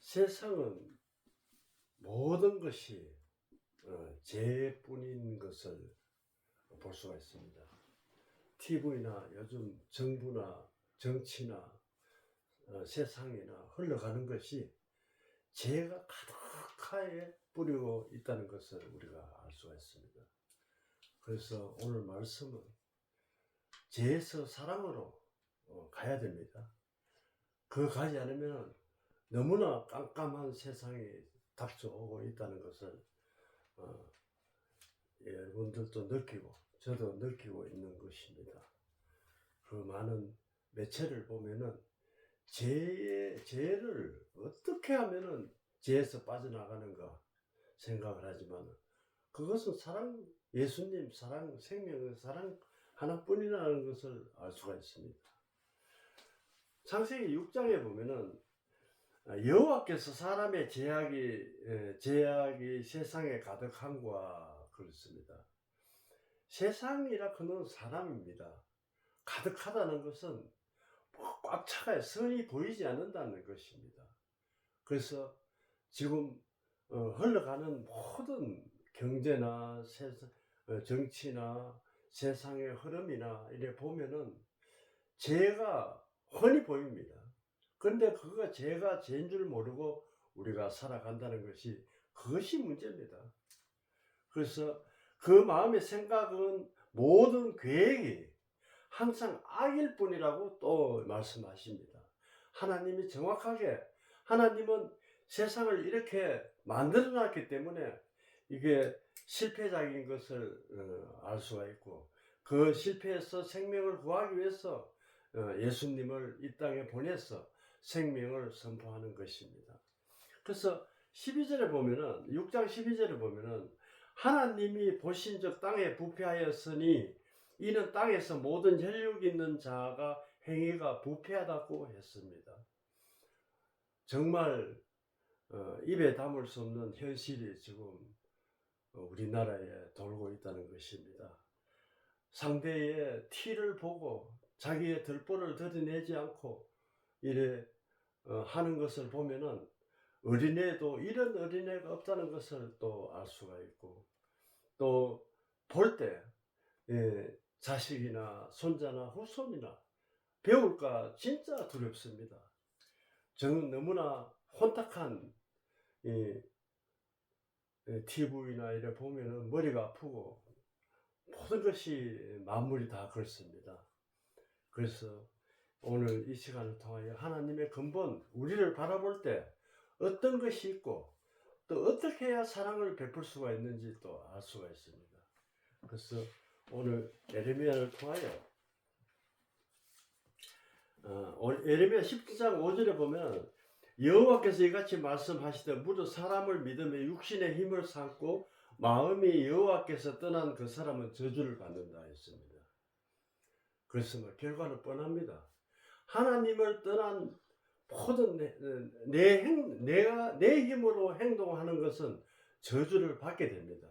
세상은 모든 것이 죄뿐인 것을 볼 수가 있습니다. TV나 요즘 정부나 정치나 세상이나 흘러가는 것이 죄가 가득하게 뿌리고 있다는 것을 우리가 알 수가 있습니다. 그래서 오늘 말씀은 죄에서 사랑으로 가야 됩니다. 그거 가지 않으면 너무나 깜깜한 세상이 닥쳐오고 있다는 것을 여러분들도 느끼고 저도 느끼고 있는 것입니다. 그 많은 매체를 보면은 죄를 어떻게 하면은 죄에서 빠져나가는가 생각을 하지만 그것은 사랑, 예수님 사랑, 생명의 사랑 하나뿐이라는 것을 알 수가 있습니다. 창세기 6장에 보면은 여호와께서 사람의 죄악이 세상에 가득함과 그렇습니다. 세상이라 그는 사람입니다. 가득하다는 것은 꽉 차가요. 선이 보이지 않는다는 것입니다. 그래서 지금 흘러가는 모든 경제나 정치나 세상의 흐름이나 이래 보면은 죄가 훤히 보입니다. 그런데 그거가 죄가 죄인 줄 모르고 우리가 살아간다는 것이 그것이 문제입니다. 그래서 그 마음의 생각은 모든 계획이 항상 악일 뿐이라고 또 말씀하십니다. 하나님이 정확하게 하나님은 세상을 이렇게 만들어 놨기 때문에 이게 실패작인 것을 알 수가 있고 그 실패에서 생명을 구하기 위해서 예수님을 이 땅에 보내서 생명을 선포하는 것입니다. 그래서 12절에 보면은 6장 12절에 보면은 하나님이 보신즉 땅에 부패하였으니 이는 땅에서 모든 혈육 있는 자가 행위가 부패하다고 했습니다. 정말 입에 담을 수 없는 현실이 지금 우리나라에 돌고 있다는 것입니다. 상대의 티를 보고 자기의 들보를 드러내지 않고 이래 하는 것을 보면은 어린애도 이런 어린애가 없다는 것을 또 알 수가 있고 또 볼 때 자식이나 손자나 후손이나 배울까 진짜 두렵습니다. 저는 너무나 혼탁한 TV나 이래 보면은 머리가 아프고 모든 것이 만물이 다 그렇습니다. 그래서 오늘 이 시간을 통하여 하나님의 근본, 우리를 바라볼 때 어떤 것이 있고 또 어떻게 해야 사랑을 베풀 수가 있는지 또 알 수가 있습니다. 그래서 오늘 예레미야를 통하여 예레미야 17장 5절에 보면 여호와께서 이같이 말씀하시되 무릇 사람을 믿으며 육신의 힘을 삼고 마음이 여호와께서 떠난 그 사람은 저주를 받는다 했습니다. 그래서 결과는 뻔합니다. 하나님을 떠난 모든 내가 내 힘으로 행동하는 것은 저주를 받게 됩니다.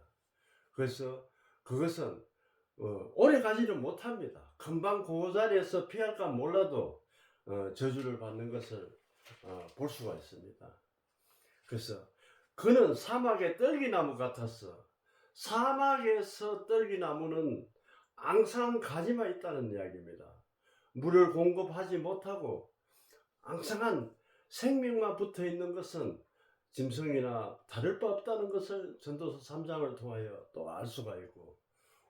그래서 그것은 오래 가지는 못합니다. 금방 그 자리에서 피할까 몰라도 저주를 받는 것을 볼 수가 있습니다. 그래서 그는 사막의 떨기나무 같아서 사막에서 떨기나무는 항상 가지만 있다는 이야기입니다. 물을 공급하지 못하고 항상한 생명만 붙어 있는 것은 짐승이나 다를 바 없다는 것을 전도서 3장을 통하여 또 알 수가 있고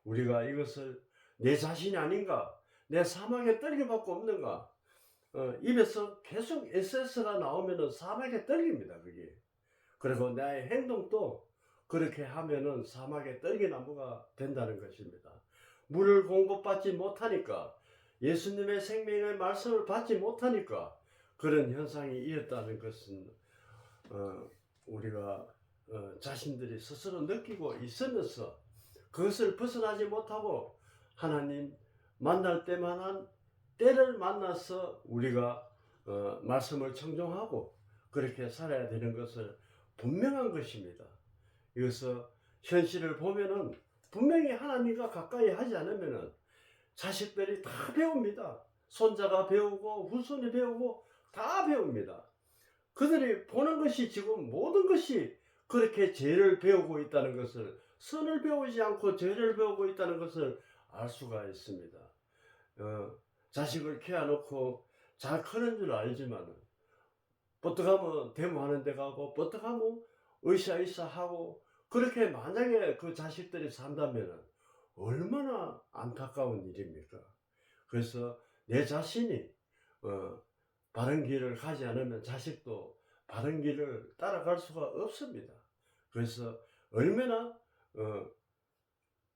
우리가 이것을 내 자신이 아닌가 내 사막에 떨기밖에 없는가 입에서 계속 SS가 나오면은 사막에 떨깁니다. 그게 그리고 나의 행동도 그렇게 하면은 사막에 떨기나무가 된다는 것입니다. 물을 공급받지 못하니까 예수님의 생명의 말씀을 받지 못하니까 그런 현상이 이었다는 것은 우리가 자신들이 스스로 느끼고 있으면서 그것을 벗어나지 못하고 하나님 만날 때만한 때를 만나서 우리가 말씀을 청종하고 그렇게 살아야 되는 것을 분명한 것입니다. 여기서 현실을 보면은 분명히 하나님과 가까이 하지 않으면은 자식들이 다 배웁니다. 손자가 배우고 후손이 배우고 다 배웁니다. 그들이 보는 것이 지금 모든 것이 그렇게 죄를 배우고 있다는 것을, 선을 배우지 않고 죄를 배우고 있다는 것을 알 수가 있습니다. 자식을 키워놓고 잘 크는 줄 알지만 버떡하면 데모하는 데 가고 버떡하면 으쌰으쌰 하고, 그렇게 만약에 그 자식들이 산다면 얼마나 안타까운 일입니까? 그래서 내 자신이 바른 길을 가지 않으면 자식도 바른 길을 따라갈 수가 없습니다. 그래서 얼마나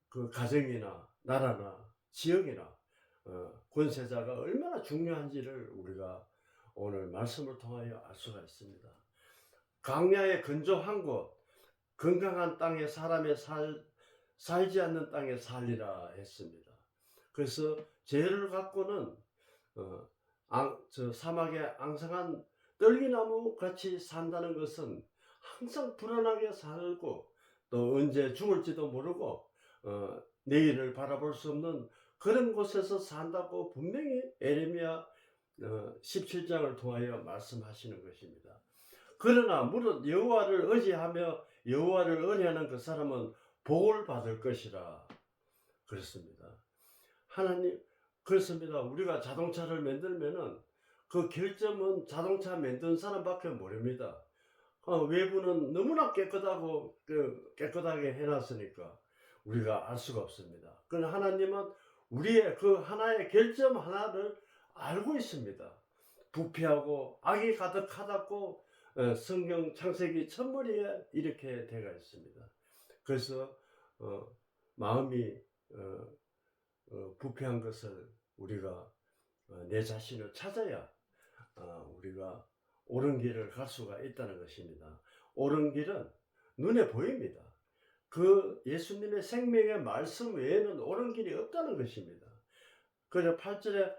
그 가정이나 나라나 지역이나 권세자가 얼마나 중요한지를 우리가 오늘 말씀을 통하여 알 수가 있습니다. 광야의 건조한 곳, 건강한 땅에 사람의 살지 않는 땅에 살리라 했습니다. 그래서 죄를 갖고는 저 사막의 앙상한 떨기나무 같이 산다는 것은 항상 불안하게 살고, 또 언제 죽을지도 모르고 내일을 바라볼 수 없는 그런 곳에서 산다고 분명히 에레미야 17장을 통하여 말씀하시는 것입니다. 그러나 무릇 여호와를 의지하며 여호와를 의뢰하는 그 사람은 복을 받을 것이라 그랬습니다. 하나님, 그렇습니다. 우리가 자동차를 만들면은 그 결점은 자동차 만든 사람밖에 모릅니다. 외부는 너무나 깨끗하게 해놨으니까 우리가 알 수가 없습니다. 그러나 하나님은 우리의 그 하나의 결점 하나를 알고 있습니다. 부패하고 악이 가득하다고 성경 창세기 첫머리에 이렇게 되어 있습니다. 그래서 마음이 부패한 것을 우리가 내 자신을 찾아야 우리가 옳은 길을 갈 수가 있다는 것입니다. 옳은 길은 눈에 보입니다. 그 예수님의 생명의 말씀 외에는 옳은 길이 없다는 것입니다. 그래서 8절에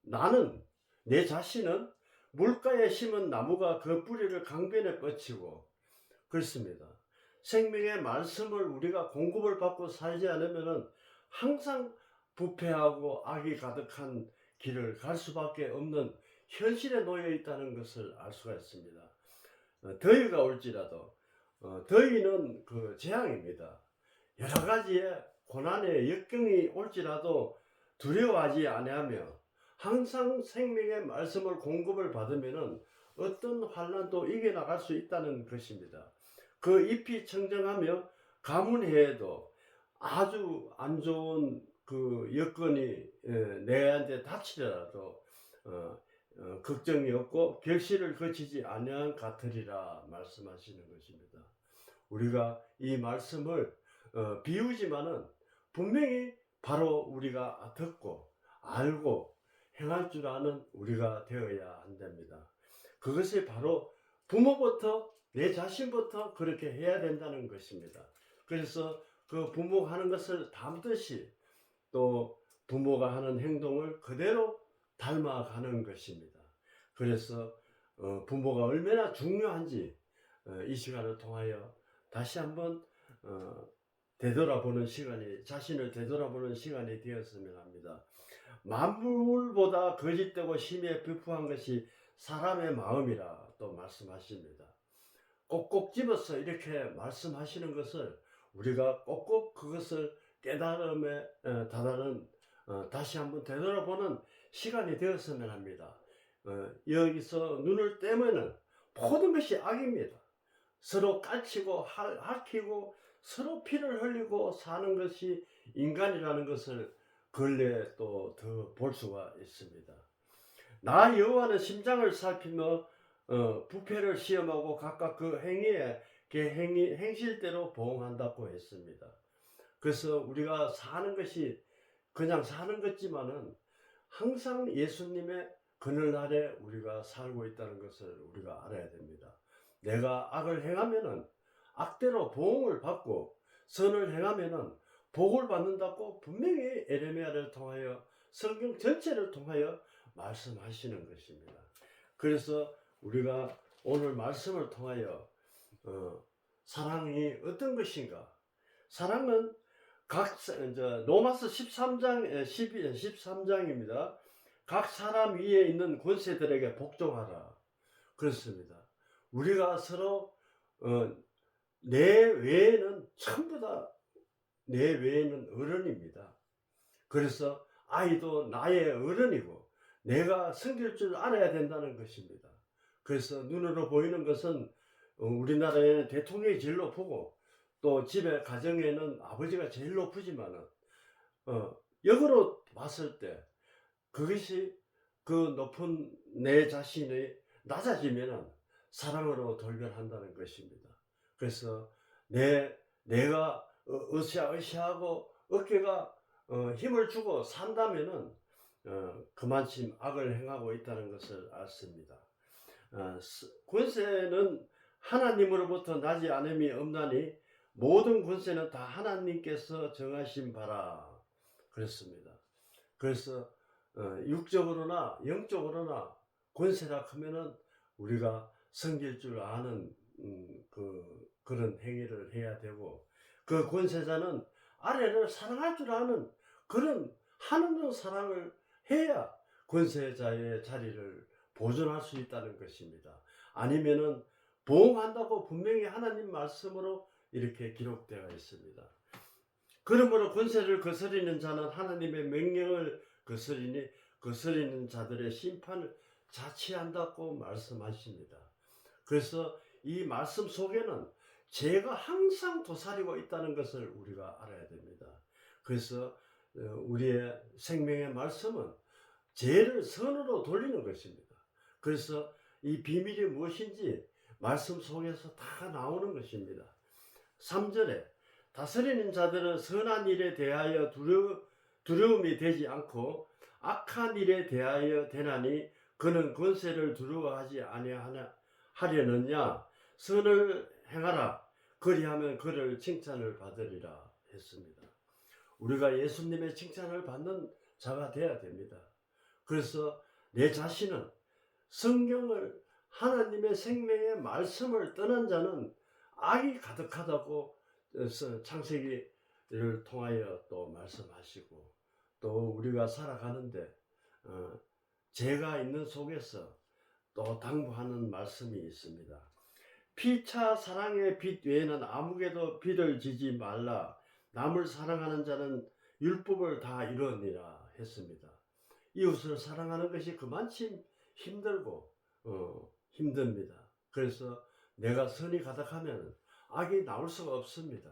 나는 내 자신은 물가에 심은 나무가 그 뿌리를 강변에 뻗치고, 그렇습니다. 생명의 말씀을 우리가 공급을 받고 살지 않으면 항상 부패하고 악이 가득한 길을 갈 수밖에 없는 현실에 놓여 있다는 것을 알 수가 있습니다. 더위가 올지라도 더위는 그 재앙입니다. 여러 가지의 고난의 역경이 올지라도 두려워하지 아니하며 항상 생명의 말씀을 공급을 받으면 어떤 환난도 이겨나갈 수 있다는 것입니다. 그 잎이 청정하며 가문해에도 아주 안 좋은 그 여건이 내한테 닥치더라도 걱정이 없고 결실을 거치지 아니한 같으리라 말씀하시는 것입니다. 우리가 이 말씀을 비우지만은 분명히 바로 우리가 듣고 알고 행할 줄 아는 우리가 되어야 한답니다. 그것이 바로 부모부터, 내 자신부터 그렇게 해야 된다는 것입니다. 그래서 그 부모가 하는 것을 담듯이 또 부모가 하는 행동을 그대로 닮아가는 것입니다. 그래서 부모가 얼마나 중요한지 이 시간을 통하여 다시 한번 되돌아보는 시간이, 자신을 되돌아보는 시간이 되었으면 합니다. 만물보다 거짓되고 심히 불풍한 것이 사람의 마음이라 또 말씀하십니다. 꼭꼭 집어서 이렇게 말씀하시는 것을 우리가 꼭꼭 그것을 깨달음에 다다른 다시 한번 되돌아보는 시간이 되었으면 합니다. 여기서 눈을 떼면은 모든 것이 악입니다. 서로 까치고 핥히고 서로 피를 흘리고 사는 것이 인간이라는 것을 근래에 또 더 볼 수가 있습니다. 나 여호와는 심장을 살피며 부패를 시험하고 각각 그 행위에 행실대로 보응한다고 했습니다. 그래서 우리가 사는 것이 그냥 사는 것지만은 항상 예수님의 그늘 아래 우리가 살고 있다는 것을 우리가 알아야 됩니다. 내가 악을 행하면은 악대로 보응을 받고 선을 행하면은 복을 받는다고 분명히 에레미야를 통하여 성경 전체를 통하여 말씀하시는 것입니다. 그래서 우리가 오늘 말씀을 통하여 사랑이 어떤 것인가? 사랑은 로마서 13장입니다. 각 사람 위에 있는 권세들에게 복종하라. 그렇습니다. 우리가 서로 내 외에는 전부 다 내 외에는 어른입니다. 그래서 아이도 나의 어른이고 내가 섬길 줄 알아야 된다는 것입니다. 그래서 눈으로 보이는 것은 우리나라에는 대통령이 제일 높고 또 집에 가정에는 아버지가 제일 높으지만은 역으로 봤을 때 그것이 그 높은 내 자신이 낮아지면은 사랑으로 돌변한다는 것입니다. 그래서 내가 으쌰으쌰하고 어깨가 힘을 주고 산다면은 그만큼 악을 행하고 있다는 것을 알습니다. 권세는 하나님으로부터 나지 않음이 없나니 모든 권세는 다 하나님께서 정하신 바라 그랬습니다. 그래서 육적으로나 영적으로나 권세라 하면은 우리가 섬길 줄 아는 그런 행위를 해야 되고 그 권세자는 아래를 사랑할 줄 아는 그런 하나님 사랑을 해야 권세자의 자리를 보존할 수 있다는 것입니다. 아니면은 보응한다고 분명히 하나님 말씀으로 이렇게 기록되어 있습니다. 그러므로 권세를 거스리는 자는 하나님의 명령을 거스리니 거스리는 자들의 심판을 자취한다고 말씀하십니다. 그래서 이 말씀 속에는 죄가 항상 도사리고 있다는 것을 우리가 알아야 됩니다. 그래서 우리의 생명의 말씀은 죄를 선으로 돌리는 것입니다. 그래서 이 비밀이 무엇인지 말씀 속에서 다 나오는 것입니다. 3절에 다스리는 자들은 선한 일에 대하여 두려움이 되지 않고 악한 일에 대하여 되나니 그는 권세를 두려워하지 아니하려느냐 선을 행하라 그리하면 그를 칭찬을 받으리라 했습니다. 우리가 예수님의 칭찬을 받는 자가 되어야 됩니다. 그래서 내 자신은 성경을 하나님의 생명의 말씀을 떠난 자는 악이 가득하다고 창세기를 통하여 또 말씀하시고 또 우리가 살아가는데 죄가 있는 속에서 또 당부하는 말씀이 있습니다. 피차 사랑의 빛 외에는 아무개도 빛을 지지 말라. 남을 사랑하는 자는 율법을 다 이루니라 했습니다. 이웃을 사랑하는 것이 그만큼 힘들고 힘듭니다. 그래서 내가 선이 가득하면 악이 나올 수가 없습니다.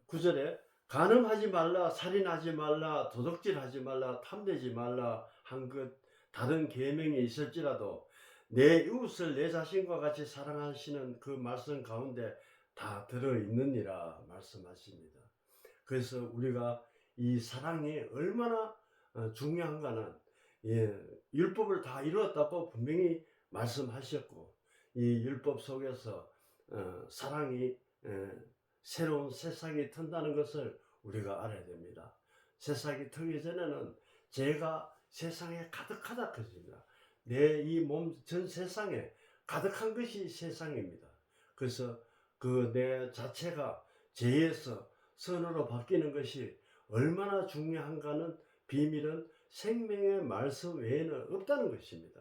9절에 간음하지 말라, 살인하지 말라, 도둑질하지 말라, 탐내지 말라 한 것 다른 계명이 있을지라도 내 이웃을 내 자신과 같이 사랑하시는 그 말씀 가운데 다 들어있느니라 말씀하십니다. 그래서 우리가 이 사랑이 얼마나 중요한가는 율법을 다 이루었다고 분명히 말씀하셨고 이 율법 속에서 사랑이 새로운 새싹이 튼다는 것을 우리가 알아야 됩니다. 새싹이 트기 전에는 죄가 세상에 가득하다 것입니다. 내 이 몸 전 세상에 가득한 것이 세상입니다. 그래서 그 내 자체가 죄에서 선으로 바뀌는 것이 얼마나 중요한가는 비밀은 생명의 말씀 외에는 없다는 것입니다.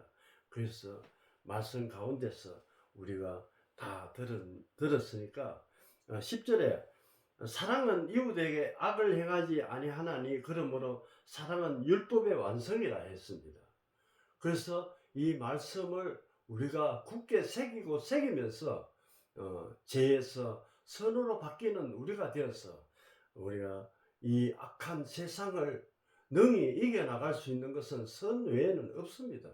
그래서 말씀 가운데서 우리가 다 들었으니까 10절에 사랑은 이웃에게 악을 행하지 아니하나니 그러므로 사랑은 율법의 완성이라 했습니다. 그래서 이 말씀을 우리가 굳게 새기면서 죄에서 선으로 바뀌는 우리가 되어서 우리가 이 악한 세상을 능히 이겨나갈 수 있는 것은 선 외에는 없습니다.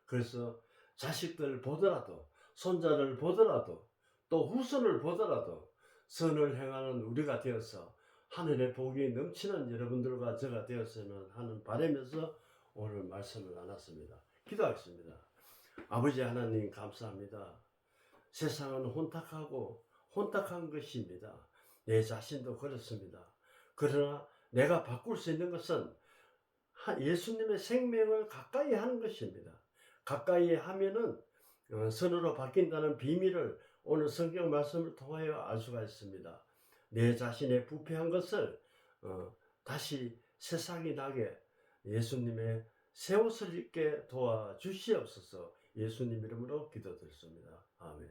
그래서 자식들 보더라도 손자를 보더라도 또 후손을 보더라도 선을 행하는 우리가 되어서 하늘의 복이 넘치는 여러분들과 제가 되었으면 하는 바라면서 오늘 말씀을 나눴습니다. 기도하겠습니다. 아버지 하나님 감사합니다. 세상은 혼탁하고 혼탁한 것입니다. 내 자신도 그렇습니다. 그러나 내가 바꿀 수 있는 것은 예수님의 생명을 가까이 하는 것입니다. 가까이 하면은 선으로 바뀐다는 비밀을 오늘 성경 말씀을 통하여 알 수가 있습니다. 내 자신의 부패한 것을 다시 새싹이 나게 예수님의 새 옷을 입게 도와주시옵소서. 예수님 이름으로 기도드렸습니다. 아멘.